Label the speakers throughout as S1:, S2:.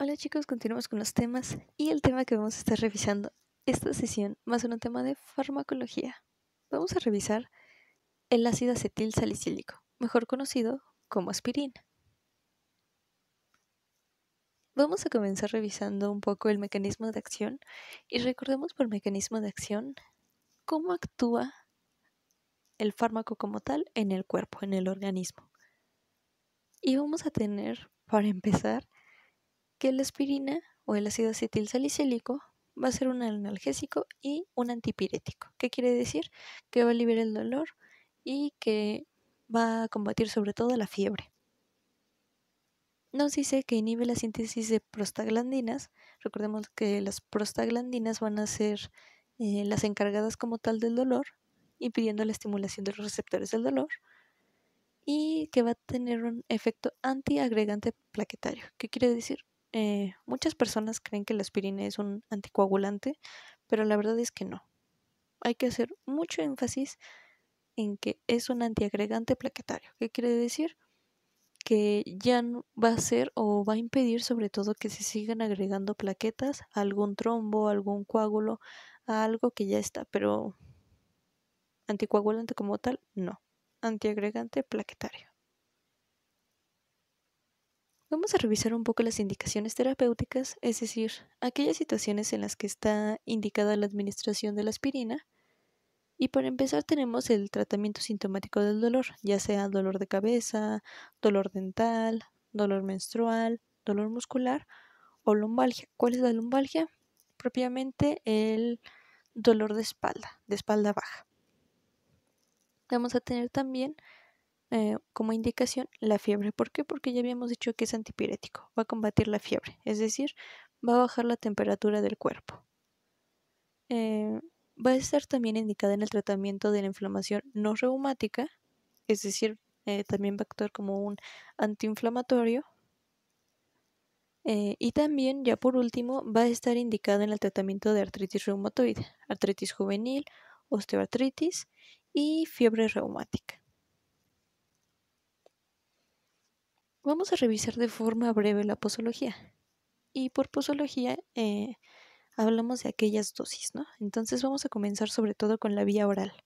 S1: Hola chicos, continuamos con los temas y el tema que vamos a estar revisando esta sesión va a ser un tema de farmacología. Vamos a revisar el ácido acetil salicílico, mejor conocido como aspirina. Vamos a comenzar revisando un poco el mecanismo de acción y recordemos por mecanismo de acción cómo actúa el fármaco como tal en el cuerpo, en el organismo. Y vamos a tener, para empezar, que la aspirina o el ácido acetil salicílico va a ser un analgésico y un antipirético. ¿Qué quiere decir? Que va a aliviar el dolor y que va a combatir sobre todo la fiebre. Nos dice que inhibe la síntesis de prostaglandinas. Recordemos que las prostaglandinas van a ser las encargadas como tal del dolor, impidiendo la estimulación de los receptores del dolor, y que va a tener un efecto antiagregante plaquetario. ¿Qué quiere decir? Muchas personas creen que la aspirina es un anticoagulante, pero la verdad es que no. Hay que hacer mucho énfasis en que es un antiagregante plaquetario. ¿Qué quiere decir? Que ya no va a ser o va a impedir sobre todo que se sigan agregando plaquetas a algún trombo, a algún coágulo, a algo que ya está, pero anticoagulante como tal, no. Antiagregante plaquetario. Vamos a revisar un poco las indicaciones terapéuticas, es decir, aquellas situaciones en las que está indicada la administración de la aspirina. Y para empezar tenemos el tratamiento sintomático del dolor, ya sea dolor de cabeza, dolor dental, dolor menstrual, dolor muscular o lumbalgia. ¿Cuál es la lumbalgia? Propiamente el dolor de espalda baja. Vamos a tener también como indicación la fiebre. ¿Por qué? Porque ya habíamos dicho que es antipirético, va a combatir la fiebre, es decir, va a bajar la temperatura del cuerpo. Va a estar también indicada en el tratamiento de la inflamación no reumática, es decir, también va a actuar como un antiinflamatorio. Y también, ya por último, va a estar indicada en el tratamiento de artritis reumatoide, artritis juvenil, osteoartritis y fiebre reumática. Vamos a revisar de forma breve la posología. Y por posología hablamos de aquellas dosis, ¿no? Entonces vamos a comenzar sobre todo con la vía oral.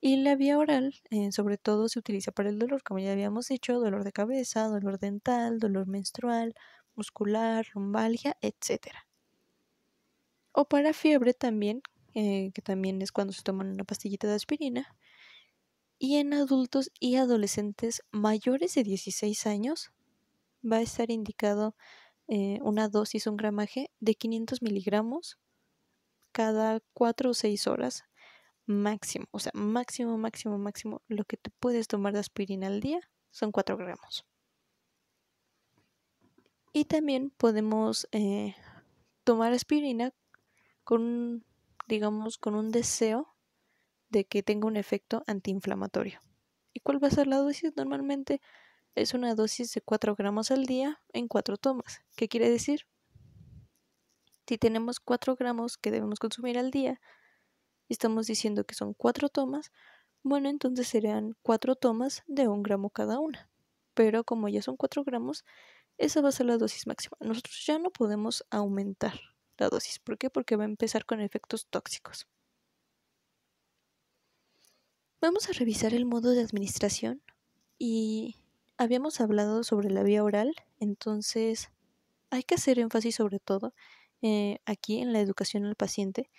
S1: Y la vía oral, sobre todo, se utiliza para el dolor, como ya habíamos dicho, dolor de cabeza, dolor dental, dolor menstrual, muscular, lumbalgia, etc. O para fiebre también, que también es cuando se toman una pastillita de aspirina. Y en adultos y adolescentes mayores de 16 años va a estar indicado una dosis, un gramaje de 500 miligramos cada 4 o 6 horas máximo. O sea, máximo, lo que te puedes tomar de aspirina al día son 4 gramos. Y también podemos tomar aspirina con, digamos, con un deseo de que tenga un efecto antiinflamatorio. ¿Y cuál va a ser la dosis? Normalmente es una dosis de 4 gramos al día en 4 tomas. ¿Qué quiere decir? Si tenemos 4 gramos que debemos consumir al día y estamos diciendo que son 4 tomas, bueno, entonces serían 4 tomas de 1 gramo cada una. Pero como ya son 4 gramos, esa va a ser la dosis máxima. Nosotros ya no podemos aumentar la dosis. ¿Por qué? Porque va a empezar con efectos tóxicos. Vamos a revisar el modo de administración y habíamos hablado sobre la vía oral, entonces hay que hacer énfasis sobre todo aquí en la educación al paciente,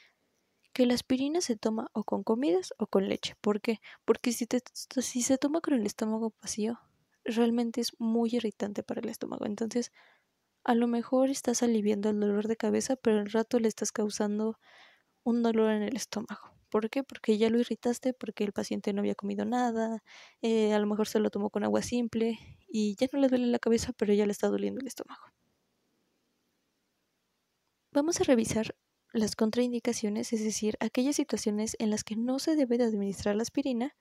S1: que la aspirina se toma o con comidas o con leche. ¿Por qué? Porque si se toma con el estómago vacío, realmente es muy irritante para el estómago. Entonces, a lo mejor estás aliviando el dolor de cabeza, pero al rato le estás causando un dolor en el estómago. ¿Por qué? Porque ya lo irritaste, porque el paciente no había comido nada, a lo mejor se lo tomó con agua simple y ya no le duele la cabeza, pero ya le está doliendo el estómago. Vamos a revisar las contraindicaciones, es decir, aquellas situaciones en las que no se debe de administrar la aspirina,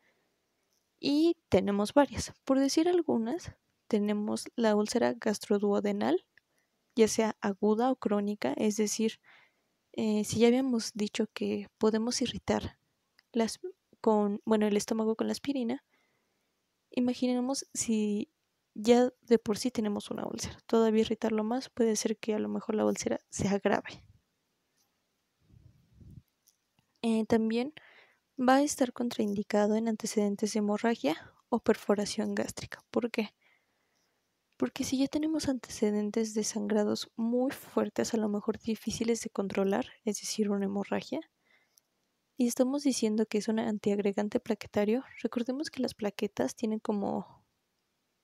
S1: y tenemos varias. Por decir algunas, tenemos la úlcera gastroduodenal, ya sea aguda o crónica, es decir, si ya habíamos dicho que podemos irritar el estómago con la aspirina, imaginemos si ya de por sí tenemos una úlcera. Todavía irritarlo más puede ser que a lo mejor la úlcera se agrave. También va a estar contraindicado en antecedentes de hemorragia o perforación gástrica. ¿Por qué? Porque si ya tenemos antecedentes de sangrados muy fuertes, a lo mejor difíciles de controlar, es decir, una hemorragia, y estamos diciendo que es un antiagregante plaquetario, recordemos que las plaquetas tienen como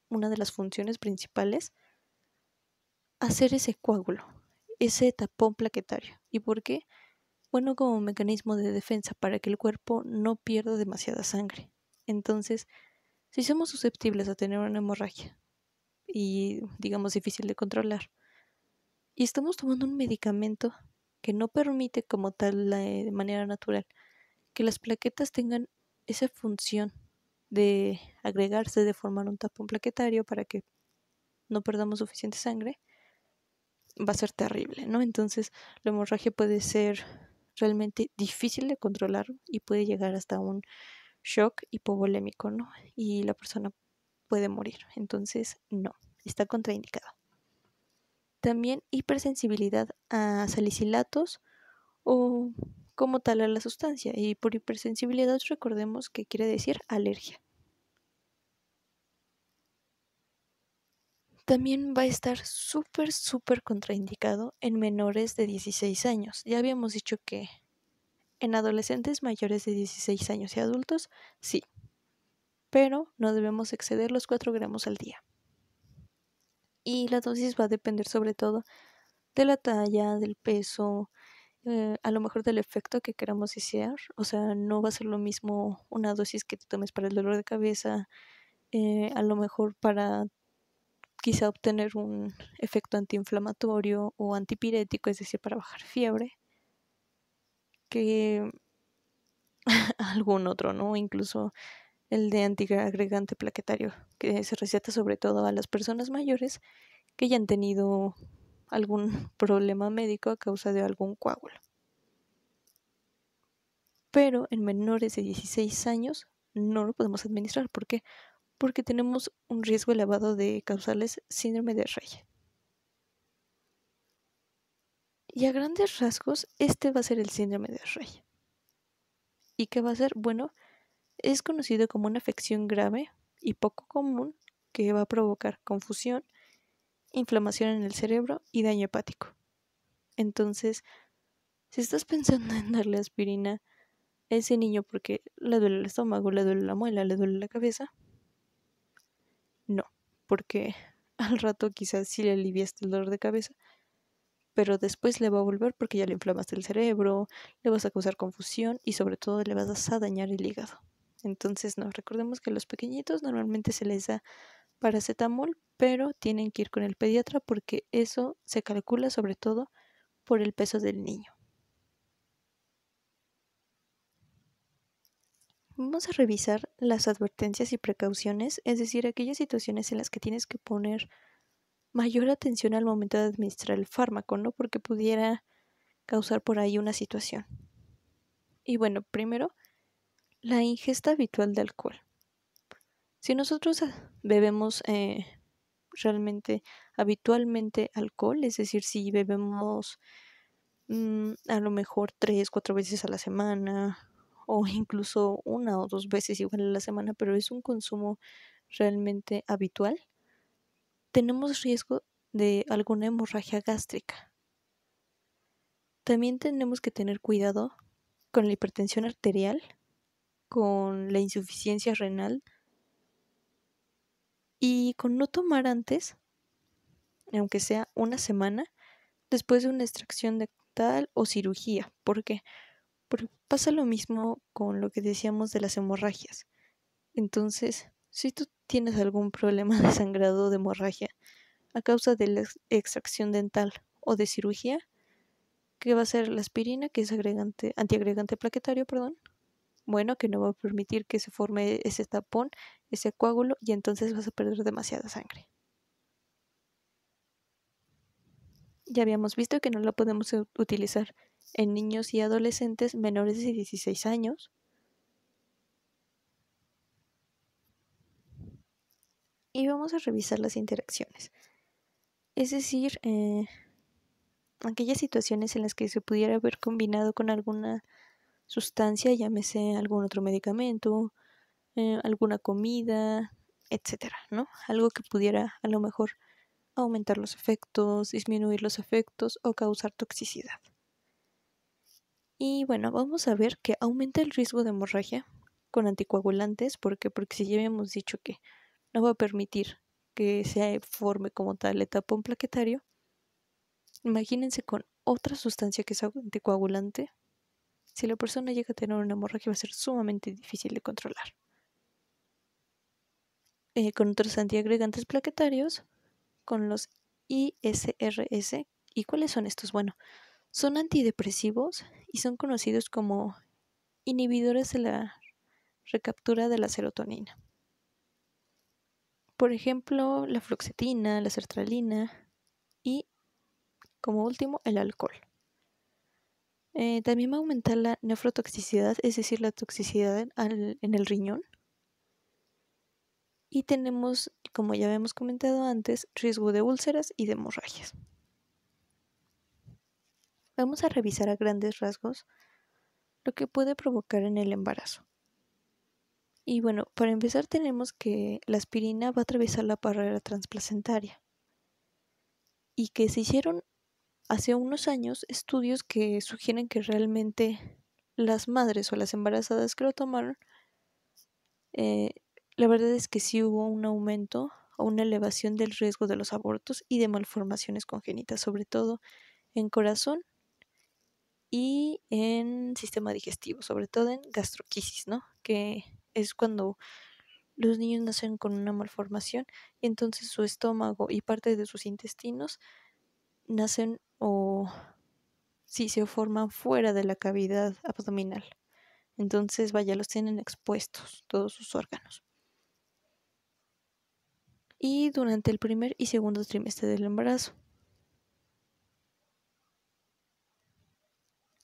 S1: una de las funciones principales hacer ese coágulo, ese tapón plaquetario. ¿Y por qué? Bueno, como mecanismo de defensa para que el cuerpo no pierda demasiada sangre. Entonces, si somos susceptibles a tener una hemorragia y digamos difícil de controlar, y estamos tomando un medicamento que no permite como tal de manera natural que las plaquetas tengan esa función de agregarse, de formar un tapón plaquetario para que no perdamos suficiente sangre, va a ser terrible, ¿no? Entonces la hemorragia puede ser realmente difícil de controlar y puede llegar hasta un shock hipovolémico, ¿no? Y la persona puede morir. Entonces, no, está contraindicado. También hipersensibilidad a salicilatos o como tal a la sustancia. Y por hipersensibilidad recordemos que quiere decir alergia. También va a estar súper contraindicado en menores de 16 años. Ya habíamos dicho que en adolescentes mayores de 16 años y adultos, sí, pero no debemos exceder los 4 gramos al día. Y la dosis va a depender sobre todo de la talla, del peso, a lo mejor del efecto que queramos desear. O sea, no va a ser lo mismo una dosis que te tomes para el dolor de cabeza, a lo mejor para quizá obtener un efecto antiinflamatorio o antipirético, es decir, para bajar fiebre, que algún otro, ¿no? Incluso el de antiagregante plaquetario, que se receta sobre todo a las personas mayores que ya han tenido algún problema médico a causa de algún coágulo. Pero en menores de 16 años no lo podemos administrar. ¿Por qué? Porque tenemos un riesgo elevado de causarles síndrome de Rey. Y a grandes rasgos, este va a ser el síndrome de Rey. ¿Y qué va a ser? Bueno, es conocido como una afección grave y poco común que va a provocar confusión, inflamación en el cerebro y daño hepático. Entonces, si estás pensando en darle aspirina a ese niño porque le duele el estómago, le duele la muela, le duele la cabeza, no, porque al rato quizás sí le aliviaste el dolor de cabeza, pero después le va a volver porque ya le inflamaste el cerebro, le vas a causar confusión y sobre todo le vas a dañar el hígado. Entonces, no, recordemos que a los pequeñitos normalmente se les da paracetamol, pero tienen que ir con el pediatra porque eso se calcula sobre todo por el peso del niño. Vamos a revisar las advertencias y precauciones, es decir, aquellas situaciones en las que tienes que poner mayor atención al momento de administrar el fármaco, ¿no? Porque pudiera causar por ahí una situación. Y bueno, primero, la ingesta habitual de alcohol. Si nosotros bebemos realmente habitualmente alcohol, es decir, si bebemos a lo mejor 3, 4 veces a la semana o incluso 1 o 2 veces igual a la semana, pero es un consumo realmente habitual, tenemos riesgo de alguna hemorragia gástrica. También tenemos que tener cuidado con la hipertensión arterial, con la insuficiencia renal y con no tomar antes, aunque sea una semana, después de una extracción dental o cirugía. ¿Por qué? Porque pasa lo mismo con lo que decíamos de las hemorragias. Entonces, si tú tienes algún problema de sangrado o de hemorragia a causa de la extracción dental o de cirugía, ¿qué va a ser la aspirina, que es antiagregante plaquetario, perdón? Bueno, que no va a permitir que se forme ese tapón, ese coágulo, y entonces vas a perder demasiada sangre. Ya habíamos visto que no la podemos utilizar en niños y adolescentes menores de 16 años. y vamos a revisar las interacciones. Es decir, aquellas situaciones en las que se pudiera haber combinado con alguna sustancia, llámese algún otro medicamento, alguna comida, etcétera, ¿no? Algo que pudiera a lo mejor aumentar los efectos, disminuir los efectos o causar toxicidad. Y bueno, vamos a ver que aumenta el riesgo de hemorragia con anticoagulantes, porque si ya habíamos dicho que no va a permitir que se forme como tal el tapón plaquetario, imagínense con otra sustancia que es anticoagulante. Si la persona llega a tener una hemorragia va a ser sumamente difícil de controlar. Con otros antiagregantes plaquetarios, con los ISRS. ¿Y cuáles son estos? Bueno, son antidepresivos y son conocidos como inhibidores de la recaptura de la serotonina. Por ejemplo, la fluoxetina, la sertralina y, como último, el alcohol. También va a aumentar la nefrotoxicidad, es decir, la toxicidad en el riñón. Y tenemos, como ya habíamos comentado antes, riesgo de úlceras y de hemorragias. Vamos a revisar a grandes rasgos lo que puede provocar en el embarazo. Y bueno, para empezar tenemos que la aspirina va a atravesar la barrera transplacentaria y que se hicieron hace unos años estudios que sugieren que realmente las madres o las embarazadas que lo tomaron, la verdad es que sí hubo un aumento o una elevación del riesgo de los abortos y de malformaciones congénitas, sobre todo en corazón y en sistema digestivo, sobre todo en gastroquisis, ¿no? Que es cuando los niños nacen con una malformación y entonces su estómago y parte de sus intestinos nacen o sí se forman fuera de la cavidad abdominal. Entonces, vaya, los tienen expuestos todos sus órganos. Y durante el primer y segundo trimestre del embarazo.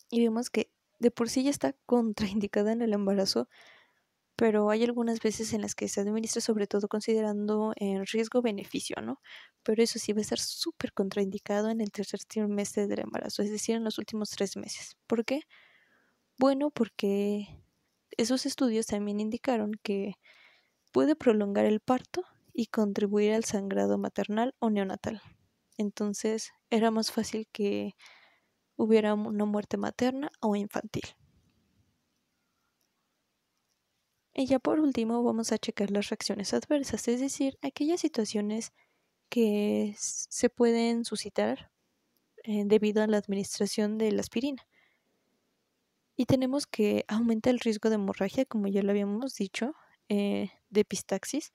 S1: Y vemos que de por sí ya está contraindicada en el embarazo, pero hay algunas veces en las que se administra sobre todo considerando el riesgo-beneficio, ¿no? Pero eso sí va a estar súper contraindicado en el tercer trimestre del embarazo, es decir, en los últimos 3 meses. ¿Por qué? Bueno, porque esos estudios también indicaron que puede prolongar el parto y contribuir al sangrado maternal o neonatal. Entonces, era más fácil que hubiera una muerte materna o infantil. Y ya por último vamos a checar las reacciones adversas, es decir, aquellas situaciones que se pueden suscitar debido a la administración de la aspirina. Y tenemos que aumenta el riesgo de hemorragia, como ya lo habíamos dicho, de epistaxis.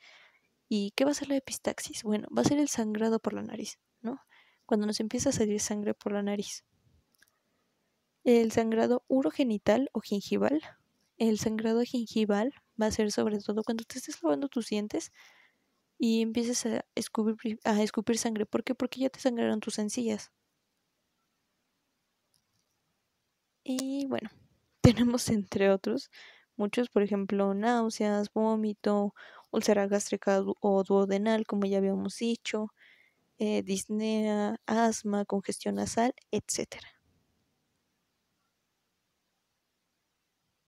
S1: ¿Y qué va a ser la epistaxis? Bueno, va a ser el sangrado por la nariz, ¿no? Cuando nos empieza a salir sangre por la nariz. El sangrado urogenital o gingival. El sangrado gingival va a ser sobre todo cuando te estés lavando tus dientes y empieces a escupir sangre. ¿Por qué? Porque ya te sangraron tus encías. Y bueno, tenemos entre otros muchos, por ejemplo, náuseas, vómito, úlcera gástrica o duodenal, como ya habíamos dicho, disnea, asma, congestión nasal, etcétera.